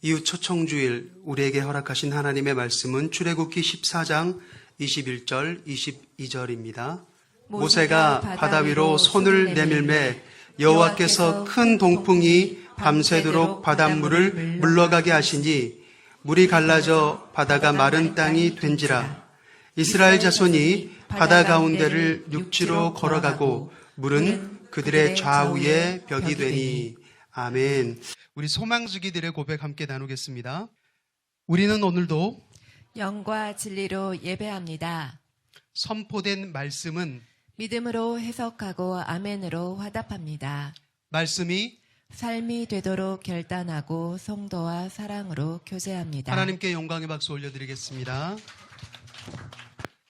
이후 초청주일 우리에게 허락하신 하나님의 말씀은 출애굽기 14장 21절 22절입니다. 모세가 바다 위로 손을 내밀매 여호와께서 큰 동풍이 밤새도록 바닷물을 물러가게 하시니 물이 갈라져 바다가 마른 땅이 된지라. 이스라엘 자손이 바다 가운데를 육지로 걸어가고 물은 그들의 좌우에 벽이 되니. 아멘. 우리 소망지기들의 고백 함께 나누겠습니다. 우리는 오늘도 영과 진리로 예배합니다. 선포된 말씀은 믿음으로 해석하고 아멘으로 화답합니다. 말씀이 삶이 되도록 결단하고 성도와 사랑으로 교제합니다. 하나님께 영광의 박수 올려드리겠습니다.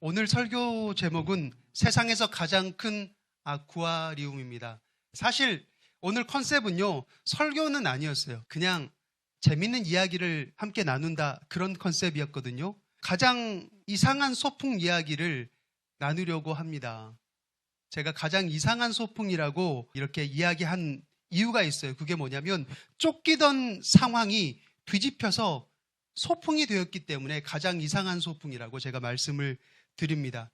오늘 설교 제목은 세상에서 가장 큰 아쿠아리움입니다. 사실 오늘 컨셉은요, 설교는 아니었어요. 그냥 재밌는 이야기를 함께 나눈다, 그런 컨셉이었거든요. 가장 이상한 소풍 이야기를 나누려고 합니다. 제가 가장 이상한 소풍이라고 이렇게 이야기한 이유가 있어요. 그게 뭐냐면 쫓기던 상황이 뒤집혀서 소풍이 되었기 때문에 가장 이상한 소풍이라고 제가 말씀을 드립니다.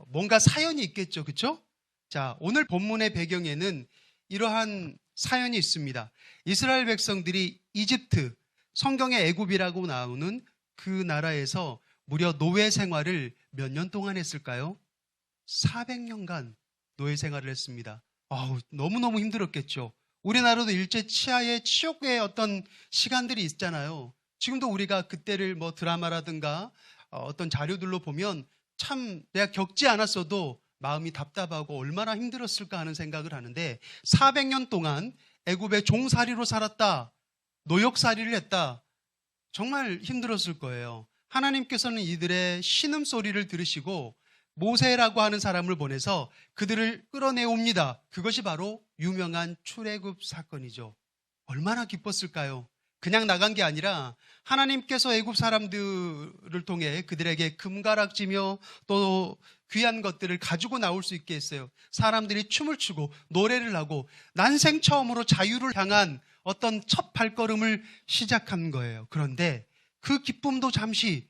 뭔가 사연이 있겠죠, 그렇죠? 자, 오늘 본문의 배경에는 이러한 사연이 있습니다. 이스라엘 백성들이 이집트, 성경의 애굽이라고 나오는 그 나라에서 무려 노예 생활을 몇 년 동안 했을까요? 400년간 노예 생활을 했습니다. 너무너무 힘들었겠죠. 우리나라도 일제 치하의 치욕의 어떤 시간들이 있잖아요. 지금도 우리가 그때를 드라마라든가 어떤 자료들로 보면 참 내가 겪지 않았어도 마음이 답답하고 얼마나 힘들었을까 하는 생각을 하는데, 400년 동안 애굽의 종살이로 살았다, 노역살이를 했다. 정말 힘들었을 거예요. 하나님께서는 이들의 신음소리를 들으시고 모세라고 하는 사람을 보내서 그들을 끌어내옵니다. 그것이 바로 유명한 출애굽 사건이죠. 얼마나 기뻤을까요? 그냥 나간 게 아니라 하나님께서 애굽 사람들을 통해 그들에게 금가락지며 또 귀한 것들을 가지고 나올 수 있게 했어요. 사람들이 춤을 추고 노래를 하고 난생 처음으로 자유를 향한 어떤 첫 발걸음을 시작한 거예요. 그런데 그 기쁨도 잠시,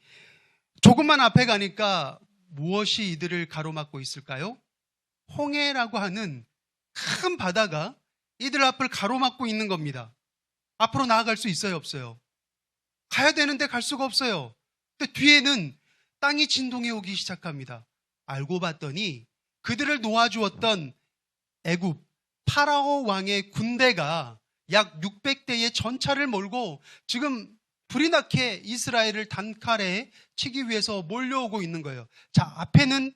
조금만 앞에 가니까 무엇이 이들을 가로막고 있을까요? 홍해라고 하는 큰 바다가 이들 앞을 가로막고 있는 겁니다. 앞으로 나아갈 수 있어요, 없어요? 가야 되는데 갈 수가 없어요. 근데 뒤에는 땅이 진동해 오기 시작합니다. 알고 봤더니 그들을 놓아주었던 애굽 파라오 왕의 군대가 약 600대의 전차를 몰고 지금 불이 나게 이스라엘을 단칼에 치기 위해서 몰려오고 있는 거예요. 자, 앞에는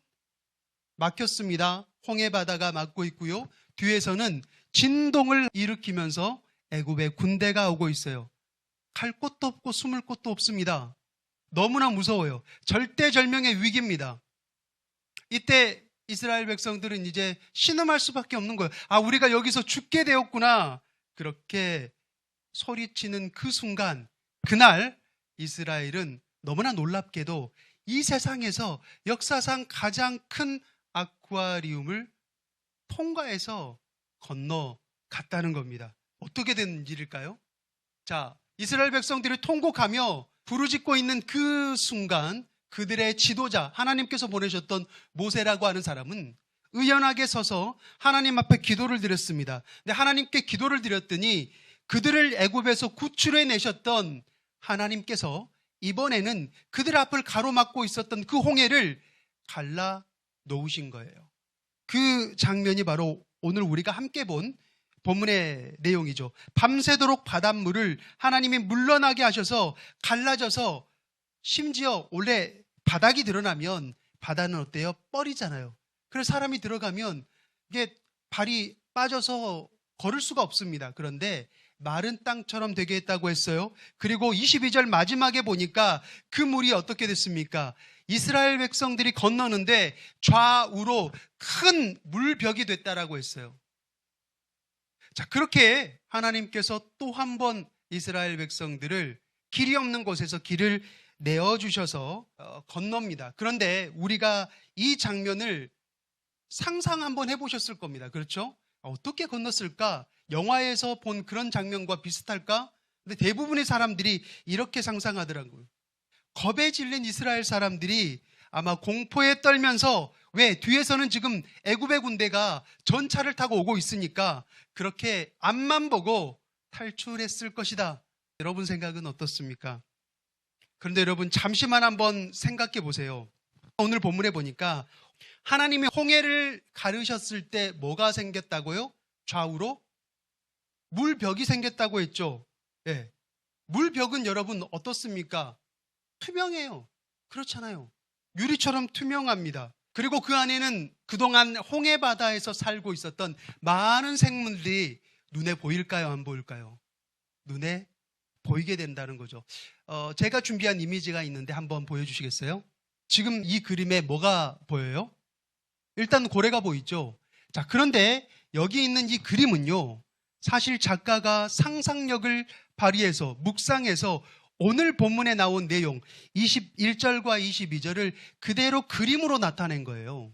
막혔습니다. 홍해 바다가 막고 있고요. 뒤에서는 진동을 일으키면서 애굽의 군대가 오고 있어요. 갈 곳도 없고 숨을 곳도 없습니다. 너무나 무서워요. 절대절명의 위기입니다. 이때 이스라엘 백성들은 이제 신음할 수밖에 없는 거예요. 우리가 여기서 죽게 되었구나. 그렇게 소리치는 그 순간, 그날 이스라엘은 너무나 놀랍게도 이 세상에서 역사상 가장 큰 아쿠아리움을 통과해서 건너갔다는 겁니다. 어떻게 된 일일까요? 자, 이스라엘 백성들이 통곡하며 부르짖고 있는 그 순간 그들의 지도자, 하나님께서 보내셨던 모세라고 하는 사람은 의연하게 서서 하나님 앞에 기도를 드렸습니다. 근데 하나님께 기도를 드렸더니 그들을 애굽에서 구출해 내셨던 하나님께서 이번에는 그들 앞을 가로막고 있었던 그 홍해를 갈라 놓으신 거예요. 그 장면이 바로 오늘 우리가 함께 본 본문의 내용이죠. 밤새도록 바닷물을 하나님이 물러나게 하셔서 갈라져서, 심지어 원래 바닥이 드러나면 바다는 어때요? 뻘이잖아요. 그래서 사람이 들어가면 이게 발이 빠져서 걸을 수가 없습니다. 그런데 마른 땅처럼 되게 했다고 했어요. 그리고 22절 마지막에 보니까 그 물이 어떻게 됐습니까? 이스라엘 백성들이 건너는데 좌우로 큰 물벽이 됐다라고 했어요. 자, 그렇게 하나님께서 또 한 번 이스라엘 백성들을 길이 없는 곳에서 길을 내어주셔서 건넙니다. 그런데 우리가 이 장면을 상상 한번 해보셨을 겁니다. 그렇죠? 어떻게 건넜을까? 영화에서 본 그런 장면과 비슷할까? 근데 대부분의 사람들이 이렇게 상상하더라고요. 겁에 질린 이스라엘 사람들이 아마 공포에 떨면서, 왜? 뒤에서는 지금 애굽의 군대가 전차를 타고 오고 있으니까 그렇게 앞만 보고 탈출했을 것이다. 여러분 생각은 어떻습니까? 그런데 여러분 잠시만 한번 생각해 보세요. 오늘 본문에 보니까 하나님이 홍해를 가르셨을 때 뭐가 생겼다고요? 좌우로? 물벽이 생겼다고 했죠. 네. 물벽은 여러분 어떻습니까? 투명해요. 그렇잖아요. 유리처럼 투명합니다. 그리고 그 안에는 그동안 홍해 바다에서 살고 있었던 많은 생물들이 눈에 보일까요? 안 보일까요? 눈에 보이게 된다는 거죠. 제가 준비한 이미지가 있는데 한번 보여주시겠어요? 지금 이 그림에 뭐가 보여요? 일단 고래가 보이죠. 자, 그런데 여기 있는 이 그림은요, 사실 작가가 상상력을 발휘해서 묵상해서 오늘 본문에 나온 내용 21절과 22절을 그대로 그림으로 나타낸 거예요.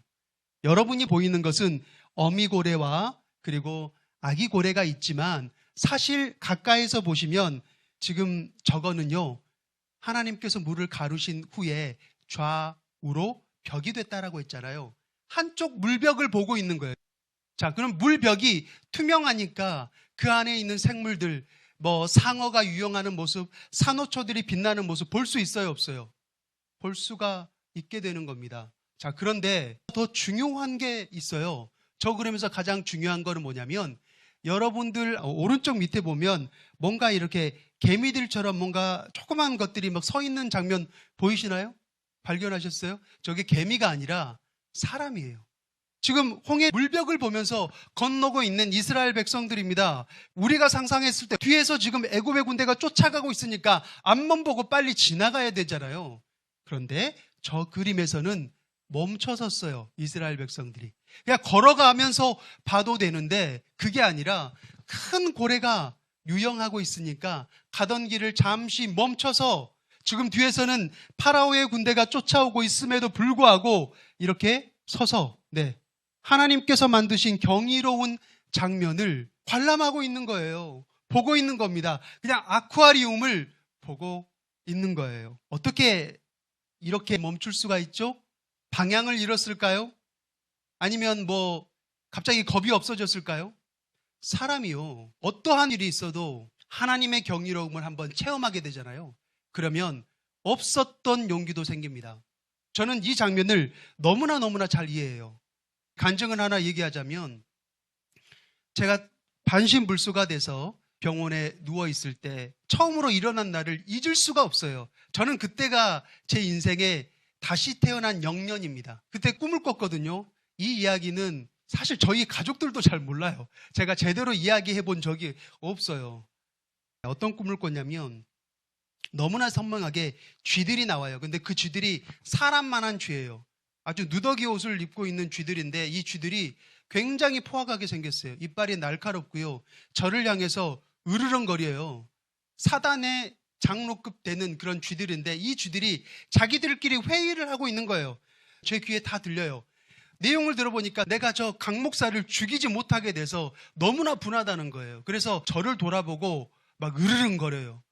여러분이 보이는 것은 어미고래와 그리고 아기고래가 있지만 사실 가까이서 보시면 지금 저거는요, 하나님께서 물을 가르신 후에 좌우로 벽이 됐다라고 했잖아요. 한쪽 물벽을 보고 있는 거예요. 자, 그럼 물벽이 투명하니까 그 안에 있는 생물들, 상어가 유영하는 모습, 산호초들이 빛나는 모습 볼 수 있어요, 없어요? 볼 수가 있게 되는 겁니다. 자, 그런데 더 중요한 게 있어요. 저 그러면서 가장 중요한 거는 뭐냐면, 여러분들 오른쪽 밑에 보면 뭔가 이렇게 개미들처럼 뭔가 조그만 것들이 막 서 있는 장면 보이시나요? 발견하셨어요? 저게 개미가 아니라 사람이에요. 지금 홍해 물벽을 보면서 건너고 있는 이스라엘 백성들입니다. 우리가 상상했을 때 뒤에서 지금 애굽의 군대가 쫓아가고 있으니까 앞만 보고 빨리 지나가야 되잖아요. 그런데 저 그림에서는 멈춰섰어요. 이스라엘 백성들이. 그냥 걸어가면서 봐도 되는데 그게 아니라 큰 고래가 유영하고 있으니까 가던 길을 잠시 멈춰서, 지금 뒤에서는 파라오의 군대가 쫓아오고 있음에도 불구하고 이렇게 서서 하나님께서 만드신 경이로운 장면을 관람하고 있는 거예요. 보고 있는 겁니다. 그냥 아쿠아리움을 보고 있는 거예요. 어떻게 이렇게 멈출 수가 있죠? 방향을 잃었을까요? 아니면 갑자기 겁이 없어졌을까요? 사람이요, 어떠한 일이 있어도 하나님의 경이로움을 한번 체험하게 되잖아요. 그러면 없었던 용기도 생깁니다. 저는 이 장면을 너무나 잘 이해해요. 간증을 하나 얘기하자면, 제가 반신불수가 돼서 병원에 누워있을 때 처음으로 일어난 날을 잊을 수가 없어요. 저는 그때가 제 인생에 다시 태어난 영년입니다. 그때 꿈을 꿨거든요. 이 이야기는 사실 저희 가족들도 잘 몰라요. 제가 제대로 이야기해 본 적이 없어요. 어떤 꿈을 꿨냐면, 너무나 선명하게 쥐들이 나와요. 근데 그 쥐들이 사람만한 쥐예요. 아주 누더기 옷을 입고 있는 쥐들인데 이 쥐들이 굉장히 포악하게 생겼어요. 이빨이 날카롭고요. 저를 향해서 으르렁거려요. 사단의 장로급 되는 그런 쥐들인데 이 쥐들이 자기들끼리 회의를 하고 있는 거예요. 제 귀에 다 들려요. 내용을 들어보니까 내가 저 강 목사를 죽이지 못하게 돼서 너무나 분하다는 거예요. 그래서 저를 돌아보고 막 으르렁거려요.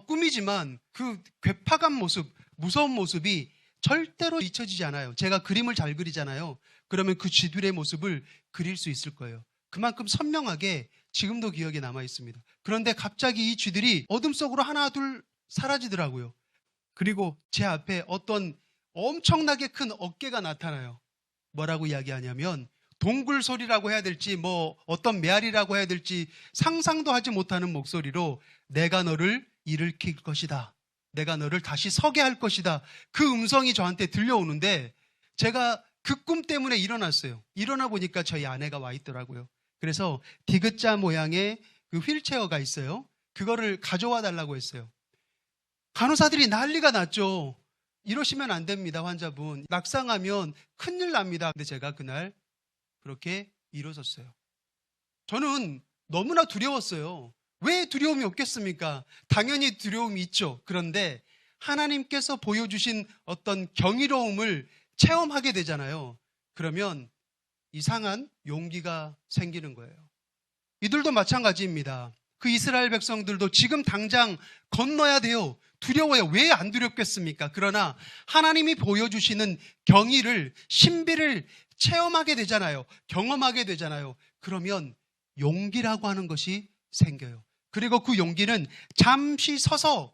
꿈이지만 그 괴팍한 모습, 무서운 모습이 절대로 잊혀지지 않아요. 제가 그림을 잘 그리잖아요. 그러면 그 쥐들의 모습을 그릴 수 있을 거예요. 그만큼 선명하게 지금도 기억에 남아 있습니다. 그런데 갑자기 이 쥐들이 어둠 속으로 하나 둘 사라지더라고요. 그리고 제 앞에 어떤 엄청나게 큰 어깨가 나타나요. 뭐라고 이야기하냐면, 동굴 소리라고 해야 될지 어떤 메아리라고 해야 될지 상상도 하지 못하는 목소리로 내가 너를 일으킬 것이다. 내가 너를 다시 서게 할 것이다. 그 음성이 저한테 들려오는데 제가 그 꿈 때문에 일어났어요. 일어나 보니까 저희 아내가 와 있더라고요. 그래서 디귿자 모양의 그 휠체어가 있어요. 그거를 가져와 달라고 했어요. 간호사들이 난리가 났죠. 이러시면 안 됩니다, 환자분. 낙상하면 큰일 납니다. 근데 제가 그날 그렇게 일어섰어요. 저는 너무나 두려웠어요. 왜 두려움이 없겠습니까? 당연히 두려움이 있죠. 그런데 하나님께서 보여주신 어떤 경이로움을 체험하게 되잖아요. 그러면 이상한 용기가 생기는 거예요. 이들도 마찬가지입니다. 그 이스라엘 백성들도 지금 당장 건너야 돼요. 두려워요. 왜 안 두렵겠습니까? 그러나 하나님이 보여주시는 경의를, 신비를 체험하게 되잖아요. 경험하게 되잖아요. 그러면 용기라고 하는 것이 생겨요. 그리고 그 용기는 잠시 서서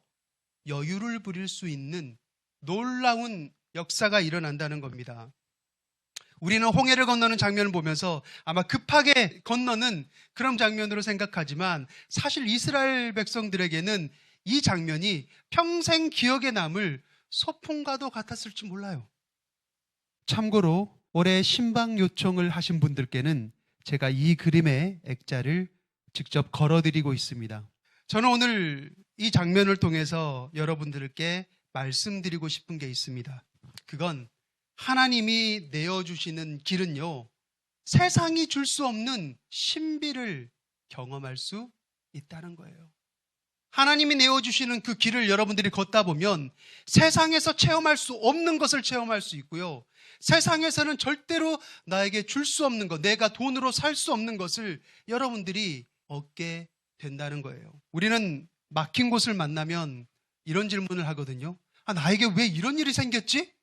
여유를 부릴 수 있는 놀라운 역사가 일어난다는 겁니다. 우리는 홍해를 건너는 장면을 보면서 아마 급하게 건너는 그런 장면으로 생각하지만 사실 이스라엘 백성들에게는 이 장면이 평생 기억에 남을 소풍과도 같았을지 몰라요. 참고로 올해 신방 요청을 하신 분들께는 제가 이 그림의 액자를 직접 걸어드리고 있습니다. 저는 오늘 이 장면을 통해서 여러분들께 말씀드리고 싶은 게 있습니다. 그건 하나님이 내어주시는 길은요, 세상이 줄 수 없는 신비를 경험할 수 있다는 거예요. 하나님이 내어주시는 그 길을 여러분들이 걷다 보면 세상에서 체험할 수 없는 것을 체험할 수 있고요. 세상에서는 절대로 나에게 줄 수 없는 것, 내가 돈으로 살 수 없는 것을 여러분들이 얻게 된다는 거예요. 우리는 막힌 곳을 만나면 이런 질문을 하거든요. 나에게 왜 이런 일이 생겼지?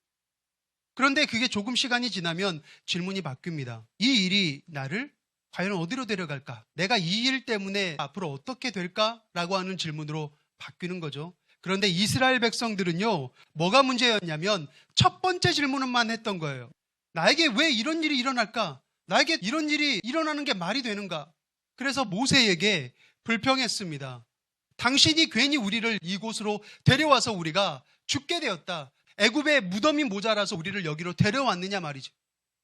그런데 그게 조금 시간이 지나면 질문이 바뀝니다. 이 일이 나를 과연 어디로 데려갈까? 내가 이 일 때문에 앞으로 어떻게 될까라고 하는 질문으로 바뀌는 거죠. 그런데 이스라엘 백성들은요, 뭐가 문제였냐면 첫 번째 질문만 했던 거예요. 나에게 왜 이런 일이 일어날까? 나에게 이런 일이 일어나는 게 말이 되는가? 그래서 모세에게 불평했습니다. 당신이 괜히 우리를 이곳으로 데려와서 우리가 죽게 되었다. 애굽에 무덤이 모자라서 우리를 여기로 데려왔느냐 말이죠.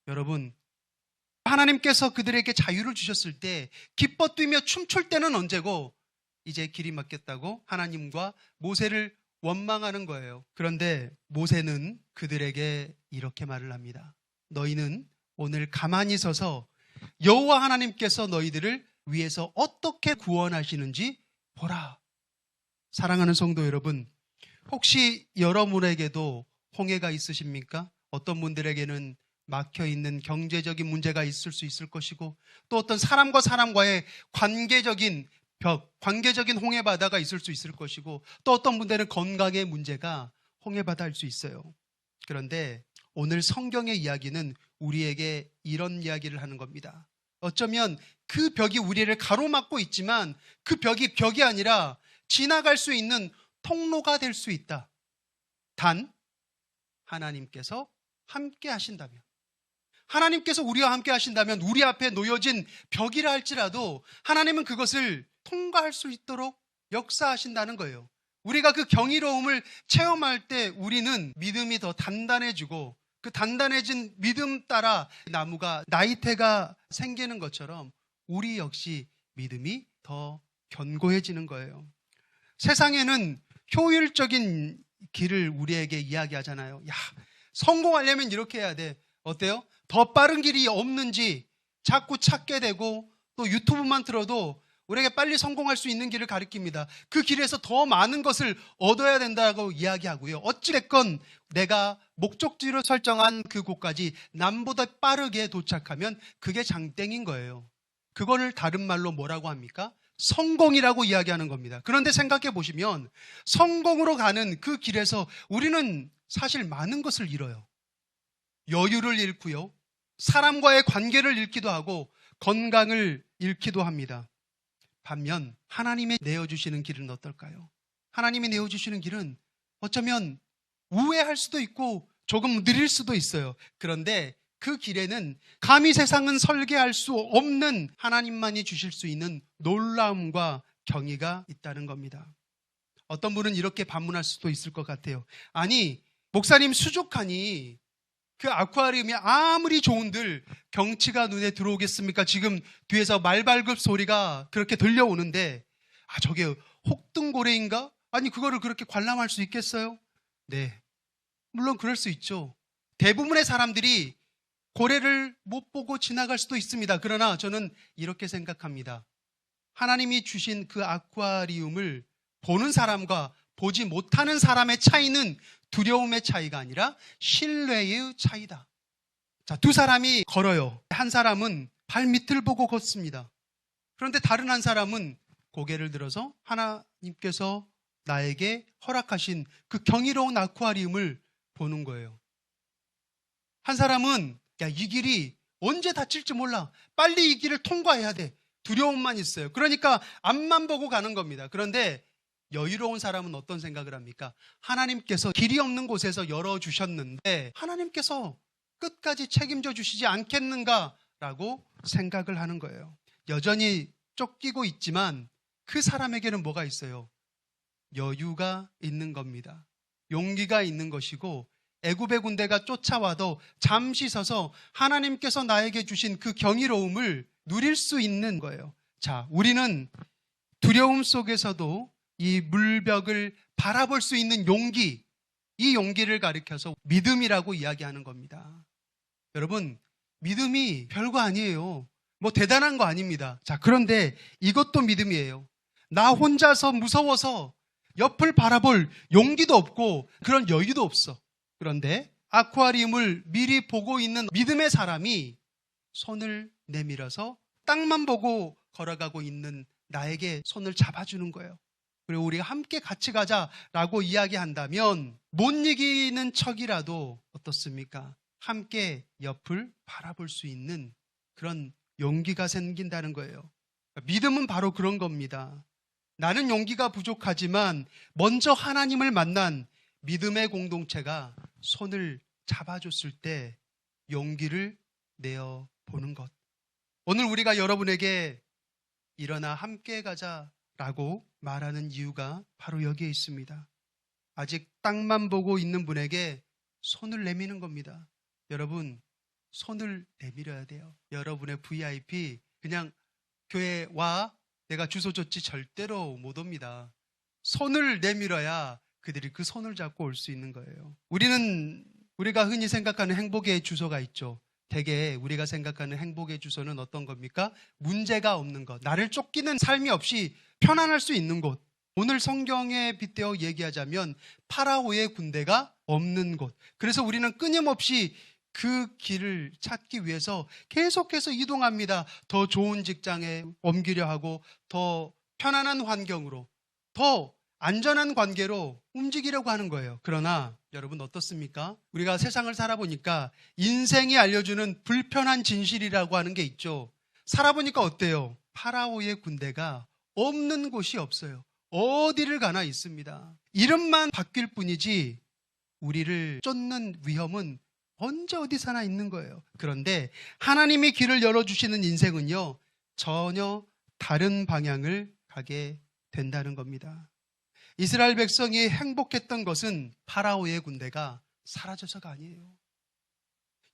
여러분, 하나님께서 그들에게 자유를 주셨을 때 기뻐 뛰며 춤출 때는 언제고 이제 길이 막혔다고 하나님과 모세를 원망하는 거예요. 그런데 모세는 그들에게 이렇게 말을 합니다. 너희는 오늘 가만히 서서 여호와 하나님께서 너희들을 위해서 어떻게 구원하시는지 보라. 사랑하는 성도 여러분, 혹시 여러분에게도 홍해가 있으십니까? 어떤 분들에게는 막혀있는 경제적인 문제가 있을 수 있을 것이고, 또 어떤 사람과 사람과의 관계적인 벽, 관계적인 홍해바다가 있을 수 있을 것이고, 또 어떤 분들은 건강의 문제가 홍해바다일 수 있어요. 그런데 오늘 성경의 이야기는 우리에게 이런 이야기를 하는 겁니다. 어쩌면 그 벽이 우리를 가로막고 있지만 그 벽이 아니라 지나갈 수 있는 통로가 될 수 있다. 단 하나님께서 함께 하신다면, 하나님께서 우리와 함께 하신다면 우리 앞에 놓여진 벽이라 할지라도 하나님은 그것을 통과할 수 있도록 역사하신다는 거예요. 우리가 그 경이로움을 체험할 때 우리는 믿음이 더 단단해지고, 그 단단해진 믿음 따라 나무가 나이테가 생기는 것처럼 우리 역시 믿음이 더 견고해지는 거예요. 세상에는 효율적인 길을 우리에게 이야기하잖아요. 성공하려면 이렇게 해야 돼. 어때요? 더 빠른 길이 없는지 자꾸 찾게 되고, 또 유튜브만 틀어도 우리에게 빨리 성공할 수 있는 길을 가리킵니다. 그 길에서 더 많은 것을 얻어야 된다고 이야기하고요. 어찌됐건 내가 목적지로 설정한 그곳까지 남보다 빠르게 도착하면 그게 장땡인 거예요. 그거를 다른 말로 뭐라고 합니까? 성공이라고 이야기하는 겁니다. 그런데 생각해 보시면 성공으로 가는 그 길에서 우리는 사실 많은 것을 잃어요. 여유를 잃고요, 사람과의 관계를 잃기도 하고 건강을 잃기도 합니다. 반면 하나님이 내어주시는 길은 어떨까요? 하나님이 내어주시는 길은 어쩌면 우회할 수도 있고 조금 느릴 수도 있어요. 그런데 그 길에는 감히 세상은 설계할 수 없는 하나님만이 주실 수 있는 놀라움과 경의가 있다는 겁니다. 어떤 분은 이렇게 반문할 수도 있을 것 같아요. 아니, 목사님 수족하니 그 아쿠아리움이 아무리 좋은들 경치가 눈에 들어오겠습니까? 지금 뒤에서 말발굽 소리가 그렇게 들려오는데 저게 혹등고래인가? 아니, 그거를 그렇게 관람할 수 있겠어요? 네, 물론 그럴 수 있죠. 대부분의 사람들이 고래를 못 보고 지나갈 수도 있습니다. 그러나 저는 이렇게 생각합니다. 하나님이 주신 그 아쿠아리움을 보는 사람과 보지 못하는 사람의 차이는 두려움의 차이가 아니라 신뢰의 차이다. 자, 두 사람이 걸어요. 한 사람은 발밑을 보고 걷습니다. 그런데 다른 한 사람은 고개를 들어서 하나님께서 나에게 허락하신 그 경이로운 아쿠아리움을 보는 거예요. 한 사람은 이 길이 언제 닫힐지 몰라. 빨리 이 길을 통과해야 돼. 두려움만 있어요. 그러니까 앞만 보고 가는 겁니다. 그런데 여유로운 사람은 어떤 생각을 합니까? 하나님께서 길이 없는 곳에서 열어주셨는데 하나님께서 끝까지 책임져 주시지 않겠는가라고 생각을 하는 거예요. 여전히 쫓기고 있지만 그 사람에게는 뭐가 있어요? 여유가 있는 겁니다. 용기가 있는 것이고 애굽의 군대가 쫓아와도 잠시 서서 하나님께서 나에게 주신 그 경이로움을 누릴 수 있는 거예요. 자, 우리는 두려움 속에서도 이 물벽을 바라볼 수 있는 용기, 이 용기를 가리켜서 믿음이라고 이야기하는 겁니다. 여러분, 믿음이 별거 아니에요. 뭐 대단한 거 아닙니다. 자, 그런데 이것도 믿음이에요. 나 혼자서 무서워서 옆을 바라볼 용기도 없고 그런 여유도 없어. 그런데 아쿠아리움을 미리 보고 있는 믿음의 사람이 손을 내밀어서 땅만 보고 걸어가고 있는 나에게 손을 잡아주는 거예요. 그리고 우리가 함께 같이 가자라고 이야기한다면 못 이기는 척이라도 어떻습니까? 함께 옆을 바라볼 수 있는 그런 용기가 생긴다는 거예요. 믿음은 바로 그런 겁니다. 나는 용기가 부족하지만 먼저 하나님을 만난 믿음의 공동체가 손을 잡아줬을 때 용기를 내어보는 것. 오늘 우리가 여러분에게 일어나 함께 가자라고 말하는 이유가 바로 여기에 있습니다. 아직 땅만 보고 있는 분에게 손을 내미는 겁니다. 여러분, 손을 내밀어야 돼요. 여러분의 VIP 그냥 교회 와 내가 주소 줬지 절대로 못 옵니다. 손을 내밀어야 그들이 그 손을 잡고 올 수 있는 거예요. 우리가 흔히 생각하는 행복의 주소가 있죠. 대개 우리가 생각하는 행복의 주소는 어떤 겁니까? 문제가 없는 것, 나를 쫓기는 삶이 없이 편안할 수 있는 곳. 오늘 성경에 빗대어 얘기하자면 파라오의 군대가 없는 곳. 그래서 우리는 끊임없이 그 길을 찾기 위해서 계속해서 이동합니다. 더 좋은 직장에 옮기려 하고 더 편안한 환경으로, 더 안전한 관계로 움직이려고 하는 거예요. 그러나 여러분 어떻습니까? 우리가 세상을 살아보니까 인생이 알려주는 불편한 진실이라고 하는 게 있죠. 살아보니까 어때요? 파라오의 군대가 없는 곳이 없어요. 어디를 가나 있습니다. 이름만 바뀔 뿐이지 우리를 쫓는 위험은 언제 어디서나 있는 거예요. 그런데 하나님이 길을 열어주시는 인생은요, 전혀 다른 방향을 가게 된다는 겁니다. 이스라엘 백성이 행복했던 것은 파라오의 군대가 사라져서가 아니에요.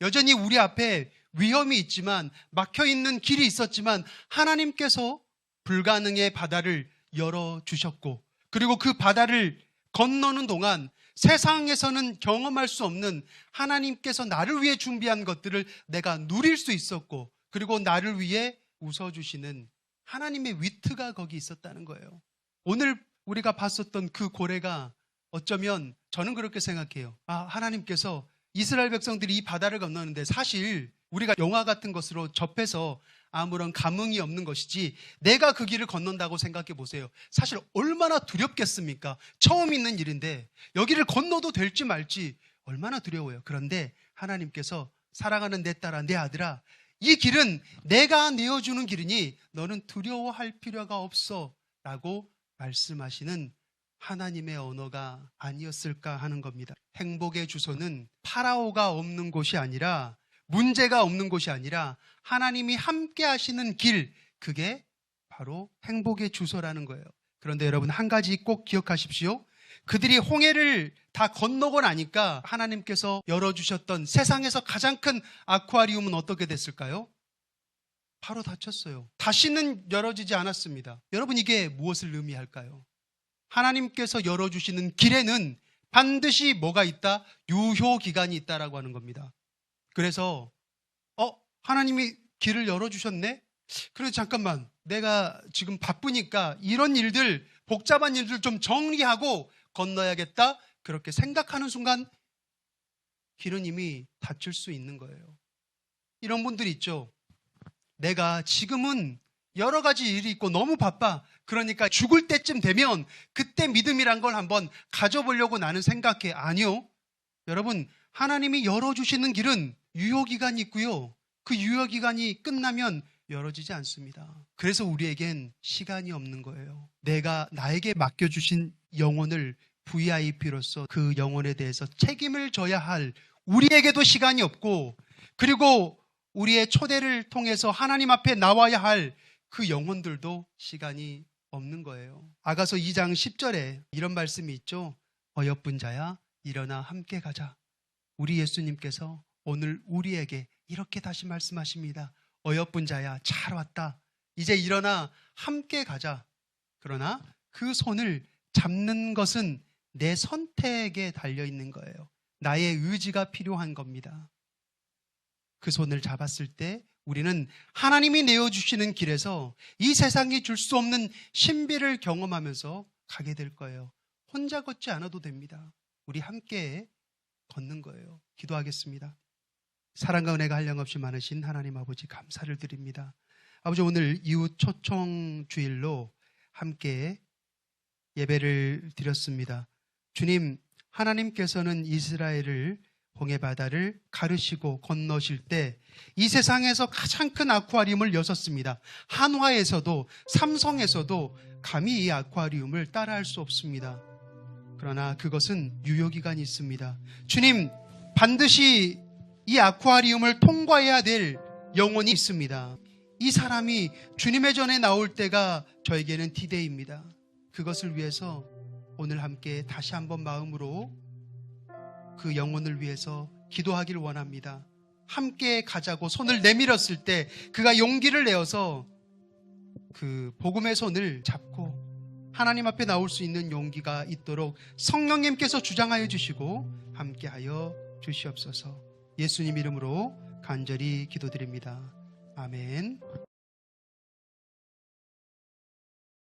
여전히 우리 앞에 위험이 있지만, 막혀있는 길이 있었지만 하나님께서 불가능의 바다를 열어주셨고, 그리고 그 바다를 건너는 동안 세상에서는 경험할 수 없는 하나님께서 나를 위해 준비한 것들을 내가 누릴 수 있었고, 그리고 나를 위해 웃어주시는 하나님의 위트가 거기 있었다는 거예요. 오늘 우리가 봤었던 그 고래가 어쩌면 저는 그렇게 생각해요. 하나님께서 이스라엘 백성들이 이 바다를 건너는데 사실 우리가 영화 같은 것으로 접해서 아무런 감흥이 없는 것이지, 내가 그 길을 건넌다고 생각해 보세요. 사실 얼마나 두렵겠습니까? 처음 있는 일인데 여기를 건너도 될지 말지 얼마나 두려워요. 그런데 하나님께서 사랑하는 내 딸아, 내 아들아, 이 길은 내가 내어주는 길이니 너는 두려워할 필요가 없어 라고 말씀하시는 하나님의 언어가 아니었을까 하는 겁니다. 행복의 주소는 파라오가 없는 곳이 아니라, 문제가 없는 곳이 아니라 하나님이 함께 하시는 길, 그게 바로 행복의 주소라는 거예요. 그런데 여러분, 한 가지 꼭 기억하십시오. 그들이 홍해를 다 건너고 나니까 하나님께서 열어주셨던 세상에서 가장 큰 아쿠아리움은 어떻게 됐을까요? 바로 닫혔어요. 다시는 열어지지 않았습니다. 여러분, 이게 무엇을 의미할까요? 하나님께서 열어주시는 길에는 반드시 뭐가 있다? 유효기간이 있다라고 하는 겁니다. 그래서 하나님이 길을 열어주셨네? 그래서 잠깐만, 내가 지금 바쁘니까 이런 일들, 복잡한 일들 좀 정리하고 건너야겠다, 그렇게 생각하는 순간 길은 이미 닫힐 수 있는 거예요. 이런 분들이 있죠. 내가 지금은 여러 가지 일이 있고 너무 바빠. 그러니까 죽을 때쯤 되면 그때 믿음이란 걸 한번 가져보려고 나는 생각해. 아니요. 여러분, 하나님이 열어주시는 길은 유효기간이 있고요. 그 유효기간이 끝나면 열어지지 않습니다. 그래서 우리에겐 시간이 없는 거예요. 내가 나에게 맡겨주신 영혼을 VIP로서 그 영혼에 대해서 책임을 져야 할 우리에게도 시간이 없고, 그리고 우리의 초대를 통해서 하나님 앞에 나와야 할 그 영혼들도 시간이 없는 거예요. 아가서 2장 10절에 이런 말씀이 있죠. 어여쁜 자야 일어나 함께 가자. 우리 예수님께서 오늘 우리에게 이렇게 다시 말씀하십니다. 어여쁜 자야 잘 왔다. 이제 일어나 함께 가자. 그러나 그 손을 잡는 것은 내 선택에 달려있는 거예요. 나의 의지가 필요한 겁니다. 그 손을 잡았을 때 우리는 하나님이 내어주시는 길에서 이 세상이 줄 수 없는 신비를 경험하면서 가게 될 거예요. 혼자 걷지 않아도 됩니다. 우리 함께 걷는 거예요. 기도하겠습니다. 사랑과 은혜가 한량없이 많으신 하나님 아버지 감사를 드립니다. 아버지, 오늘 이웃 초청 주일로 함께 예배를 드렸습니다. 주님, 하나님께서는 이스라엘을 홍해 바다를 가르시고 건너실 때 이 세상에서 가장 큰 아쿠아리움을 여셨습니다. 한화에서도 삼성에서도 감히 이 아쿠아리움을 따라할 수 없습니다. 그러나 그것은 유효기간이 있습니다. 주님, 반드시 이 아쿠아리움을 통과해야 될 영혼이 있습니다. 이 사람이 주님의 전에 나올 때가 저에게는 디데이입니다. 그것을 위해서 오늘 함께 다시 한번 마음으로 그 영혼을 위해서 기도하길 원합니다. 함께 가자고 손을 내밀었을 때 그가 용기를 내어서 그 복음의 손을 잡고 하나님 앞에 나올 수 있는 용기가 있도록 성령님께서 주장하여 주시고 함께하여 주시옵소서. 예수님 이름으로 간절히 기도드립니다. 아멘.